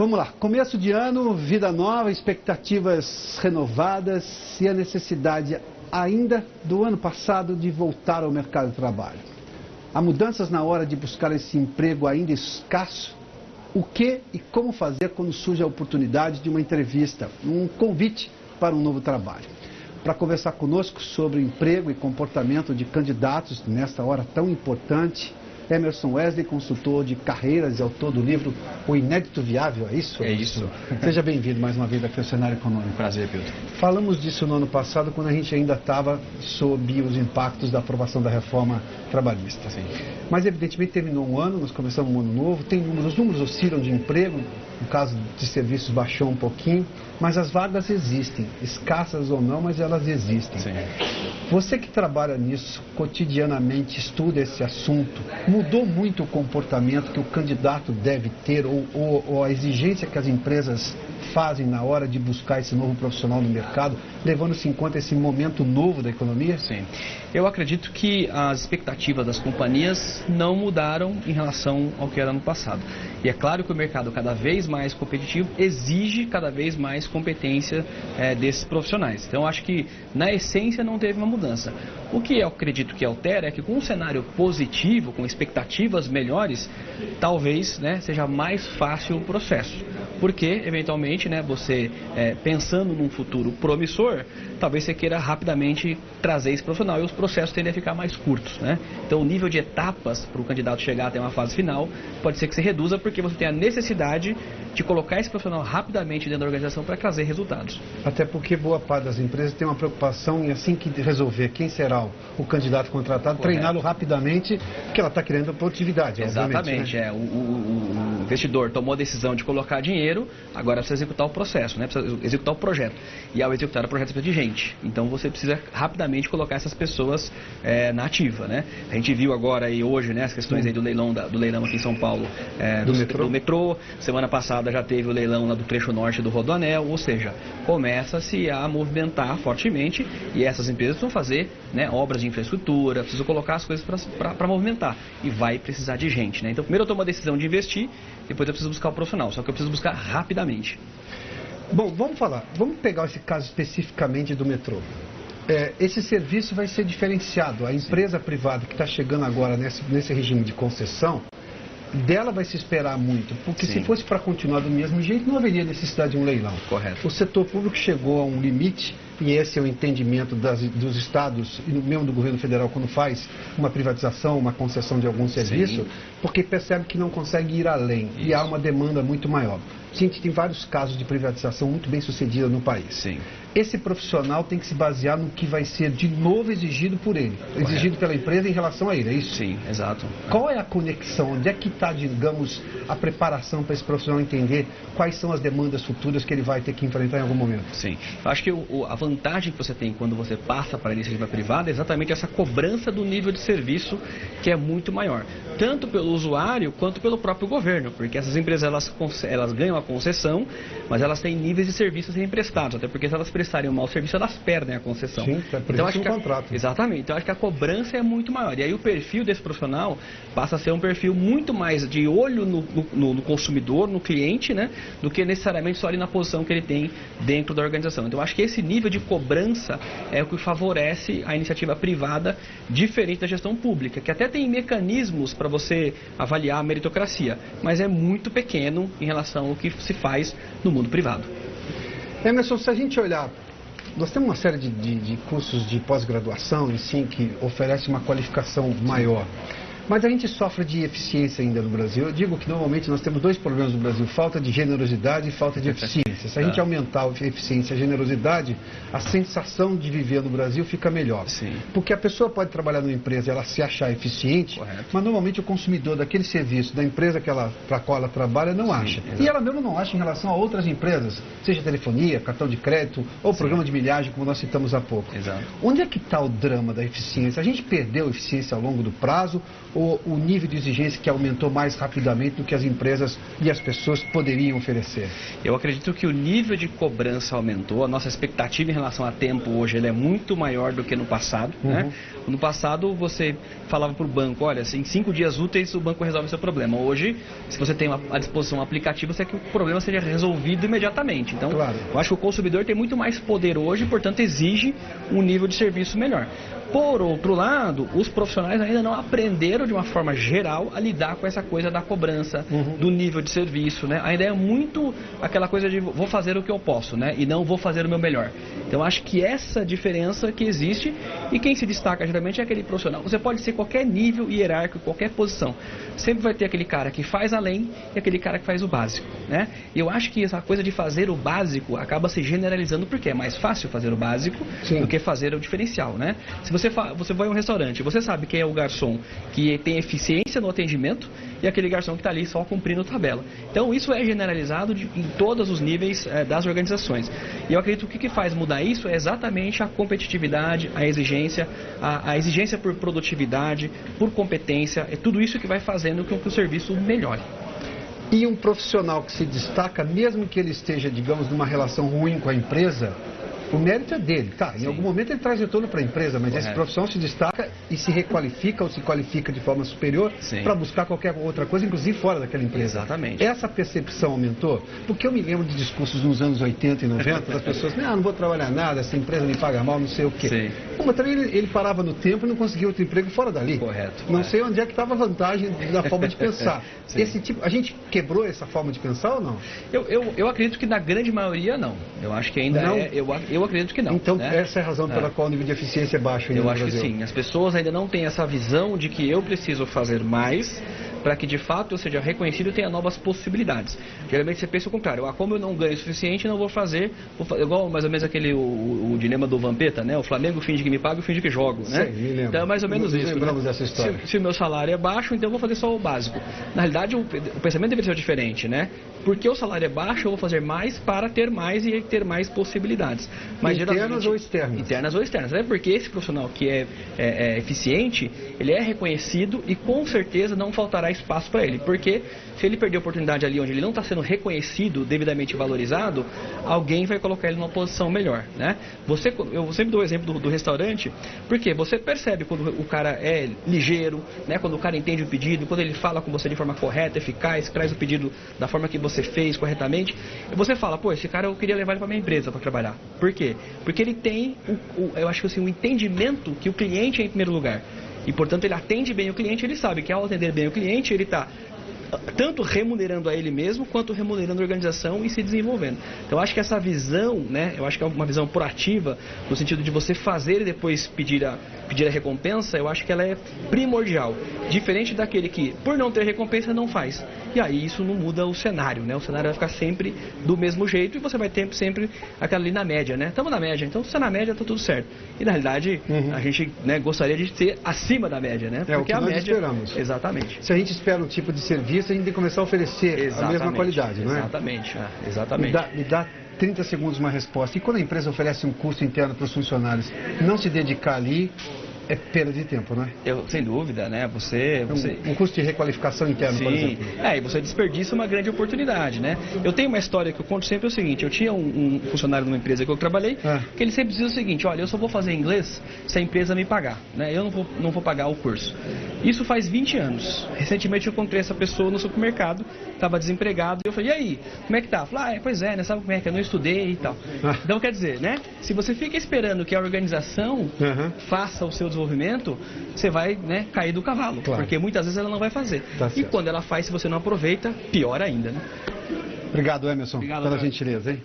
Vamos lá, começo de ano, vida nova, expectativas renovadas e a necessidade ainda do ano passado de voltar ao mercado de trabalho. Há mudanças na hora de buscar esse emprego ainda escasso? O que e como fazer quando surge a oportunidade de uma entrevista, um convite para um novo trabalho? Para conversar conosco sobre emprego e comportamento de candidatos nesta hora tão importante, Emerson Wesley, consultor de carreiras e autor do livro O Inédito Viável, é isso? É isso. Seja bem-vindo mais uma vez aqui ao Cenário Econômico. Prazer, Pedro. Falamos disso no ano passado, quando a gente ainda estava sob os impactos da aprovação da reforma trabalhista. Sim. Mas, evidentemente, terminou um ano, nós começamos um ano novo, tem números, os números oscilam de emprego, no caso de serviços baixou um pouquinho, mas as vagas existem, escassas ou não, mas elas existem. Sim. Você que trabalha nisso, cotidianamente estuda esse assunto, mudou muito o comportamento que o candidato deve ter ou a exigência que as empresas fazem na hora de buscar esse novo profissional no mercado, levando-se em conta esse momento novo da economia? Sim. Eu acredito que as expectativas das companhias não mudaram em relação ao que era no passado. E é claro que o mercado cada vez mais competitivo exige cada vez mais competência desses profissionais. Então, eu acho que, na essência, não teve uma mudança. O que eu acredito que altera é que, com um cenário positivo, com expectativas melhores, talvez seja mais fácil o processo. Porque, eventualmente, você pensando num futuro promissor, talvez você queira rapidamente trazer esse profissional e os processos tendem a ficar mais curtos. Então, o nível de etapas para o candidato chegar até uma fase final pode ser que se reduza porque você tem a necessidade de colocar esse profissional rapidamente dentro da organização para trazer resultados. Até porque boa parte das empresas tem uma preocupação em, assim que resolver quem será o candidato contratado, treiná-lo rapidamente, porque ela está querendo produtividade. Exatamente. O investidor tomou a decisão de colocar dinheiro, agora precisa executar o processo, precisa executar o projeto. E ao executar o projeto precisa de gente. Então você precisa rapidamente colocar essas pessoas na ativa. A gente viu agora e hoje as questões aí do leilão aqui em São Paulo do metrô. Semana passada já teve o leilão lá do trecho norte do Rodoanel, ou seja, começa-se a movimentar fortemente e essas empresas precisam fazer obras de infraestrutura, precisam colocar as coisas para movimentar e vai precisar de gente. Então primeiro eu tomo a decisão de investir, depois eu preciso buscar o profissional, só que eu preciso buscar rapidamente. Bom, vamos pegar esse caso especificamente do metrô. Esse serviço vai ser diferenciado. A empresa privada que está chegando agora nesse regime de concessão, dela vai se esperar muito, porque se fosse para continuar do mesmo jeito, não haveria necessidade de um leilão. Correto. O setor público chegou a um limite, e esse é o entendimento dos estados e mesmo do governo federal quando faz uma privatização, uma concessão de algum serviço, porque percebe que não consegue ir além. Isso. E há uma demanda muito maior. A gente tem vários casos de privatização muito bem sucedida no país. Sim. Esse profissional tem que se basear no que vai ser de novo exigido por ele, exigido pela empresa em relação a ele, é isso? Sim, exato. Qual é a conexão? Onde é que está, digamos, a preparação para esse profissional entender quais são as demandas futuras que ele vai ter que enfrentar em algum momento? Sim. Eu acho que a vantagem que você tem quando você passa para a iniciativa privada é exatamente essa cobrança do nível de serviço que é muito maior, tanto pelo usuário quanto pelo próprio governo, porque essas empresas elas ganham a concessão, mas elas têm níveis de serviços a serem prestados, até porque se elas prestarem um mau serviço, elas perdem a concessão. Sim, então acho que contrato. Exatamente. Então acho que a cobrança é muito maior. E aí o perfil desse profissional passa a ser um perfil muito mais de olho no consumidor, no cliente, do que necessariamente só ali na posição que ele tem dentro da organização. Então acho que esse nível de cobrança é o que favorece a iniciativa privada, diferente da gestão pública, que até tem mecanismos para você avaliar a meritocracia, mas é muito pequeno em relação ao que se faz no mundo privado. Emerson, se a gente olhar, nós temos uma série de cursos de pós-graduação que oferece uma qualificação maior. Mas a gente sofre de eficiência ainda no Brasil. Eu digo que normalmente nós temos dois problemas no Brasil: falta de generosidade e falta de eficiência. Se a gente aumentar a eficiência e a generosidade, a sensação de viver no Brasil fica melhor. Sim. Porque a pessoa pode trabalhar numa empresa e ela se achar eficiente, mas normalmente o consumidor daquele serviço, da empresa para a qual ela trabalha, não acha. Exato. E ela mesmo não acha em relação a outras empresas, seja telefonia, cartão de crédito ou programa de milhagem, como nós citamos há pouco. Exato. Onde é que está o drama da eficiência? A gente perdeu a eficiência ao longo do prazo ou o nível de exigência que aumentou mais rapidamente do que as empresas e as pessoas poderiam oferecer? Eu acredito que o nível de cobrança aumentou, a nossa expectativa em relação a tempo hoje ele é muito maior do que no passado. Né? No passado você falava para o banco, olha, em 5 dias úteis o banco resolve o seu problema. Hoje, se você tem à disposição um aplicativo, você quer que o problema seja resolvido imediatamente. Então, claro, eu acho que o consumidor tem muito mais poder hoje, portanto exige um nível de serviço melhor. Por outro lado, os profissionais ainda não aprenderam de uma forma geral a lidar com essa coisa da cobrança, do nível de serviço, né? Ainda é muito aquela coisa de vou fazer o que eu posso, né? E não vou fazer o meu melhor. Então acho que essa diferença que existe, e quem se destaca geralmente é aquele profissional. Você pode ser qualquer nível hierárquico, qualquer posição. Sempre vai ter aquele cara que faz além e aquele cara que faz o básico, né? E eu acho que essa coisa de fazer o básico acaba se generalizando porque é mais fácil fazer o básico do que fazer o diferencial, né? Se você vai a um restaurante, você sabe quem é o garçom que tem eficiência no atendimento e aquele garçom que está ali só cumprindo tabela. Então isso é generalizado em todos os níveis das organizações. E eu acredito que o que faz mudar isso é exatamente a competitividade, a exigência por produtividade, por competência, é tudo isso que vai fazendo com que o serviço melhore. E um profissional que se destaca, mesmo que ele esteja, digamos, numa relação ruim com a empresa, o mérito é dele. Tá, em algum momento ele traz retorno para a empresa, mas esse profissional se destaca e se requalifica ou se qualifica de forma superior para buscar qualquer outra coisa, inclusive fora daquela empresa. Exatamente. Essa percepção aumentou? Porque eu me lembro de discursos nos anos 80 e 90 das pessoas, não vou trabalhar nada, essa empresa me paga mal, não sei o quê. Mas também ele parava no tempo e não conseguia outro emprego fora dali. Correto. Não sei onde é que estava a vantagem da forma de pensar. Esse tipo, a gente quebrou essa forma de pensar ou não? Eu acredito que na grande maioria não. Eu acho que ainda não. Eu acredito que não. Então, né? Essa é a razão pela qual o nível de eficiência é baixo ainda no Brasil. Eu acho que sim. As pessoas ainda não têm essa visão de que eu preciso fazer mais para que de fato eu seja reconhecido e tenha novas possibilidades. Geralmente você pensa o contrário, como eu não ganho o suficiente, não vou fazer igual mais ou menos aquele o dilema do Vampeta, né? O Flamengo finge que me paga e finge que jogo, né? Sim, me lembro. Então é mais ou menos isso. Lembramos dessa história. Se o meu salário é baixo, então eu vou fazer só o básico. Na realidade, o pensamento deveria ser diferente, né? Porque o salário é baixo, eu vou fazer mais para ter mais e ter mais possibilidades. Mas internas ou externas? Internas ou externas. É porque esse profissional que é eficiente, ele é reconhecido e com certeza não faltará espaço para ele, porque se ele perder a oportunidade ali onde ele não está sendo reconhecido, devidamente valorizado, alguém vai colocar ele numa posição melhor, né? Eu sempre dou o exemplo do restaurante, porque você percebe quando o cara é ligeiro, né? Quando o cara entende o pedido, quando ele fala com você de forma correta, eficaz, traz o pedido da forma que você fez corretamente, você fala, pô, esse cara eu queria levar ele para minha empresa para trabalhar. Por quê? Porque ele tem, eu acho que assim, o entendimento que o cliente é em primeiro lugar. E, portanto, ele atende bem o cliente, ele sabe que ao atender bem o cliente, ele está tanto remunerando a ele mesmo, quanto remunerando a organização e se desenvolvendo. Então, acho que essa visão, né, eu acho que é uma visão proativa, no sentido de você fazer e depois pedir a recompensa, eu acho que ela é primordial. Diferente daquele que, por não ter recompensa, não faz. E aí isso não muda o cenário, né? O cenário vai ficar sempre do mesmo jeito e você vai ter sempre aquela ali na média, né? Estamos na média, então se você é na média, está tudo certo. E na realidade, a gente, né, gostaria de ser acima da média, né? Porque o que nós esperamos. Exatamente. Se a gente espera um tipo de serviço, a gente tem que começar a oferecer a mesma qualidade, não é? Exatamente, exatamente. Me dá 30 segundos uma resposta. E quando a empresa oferece um custo interno para os funcionários, não se dedicar ali é perda de tempo, não é? Sem dúvida, né? Um custo de requalificação interna, por exemplo. E você desperdiça uma grande oportunidade, né? Eu tenho uma história que eu conto sempre o seguinte, eu tinha um funcionário numa empresa que eu trabalhei, que ele sempre dizia o seguinte, olha, eu só vou fazer inglês se a empresa me pagar, né? Eu não vou pagar o curso. Isso faz 20 anos. Recentemente eu encontrei essa pessoa no supermercado, estava desempregado, e eu falei, e aí, como é que tá? Falei, pois é, né? Sabe como é que eu não estudei e tal. Então, quer dizer, né? Se você fica esperando que a organização faça o seu desenvolvimento, você vai, né, cair do cavalo, porque muitas vezes ela não vai fazer. E quando ela faz, se você não aproveita, pior ainda, né? Obrigado, Emerson, pela gentileza, hein?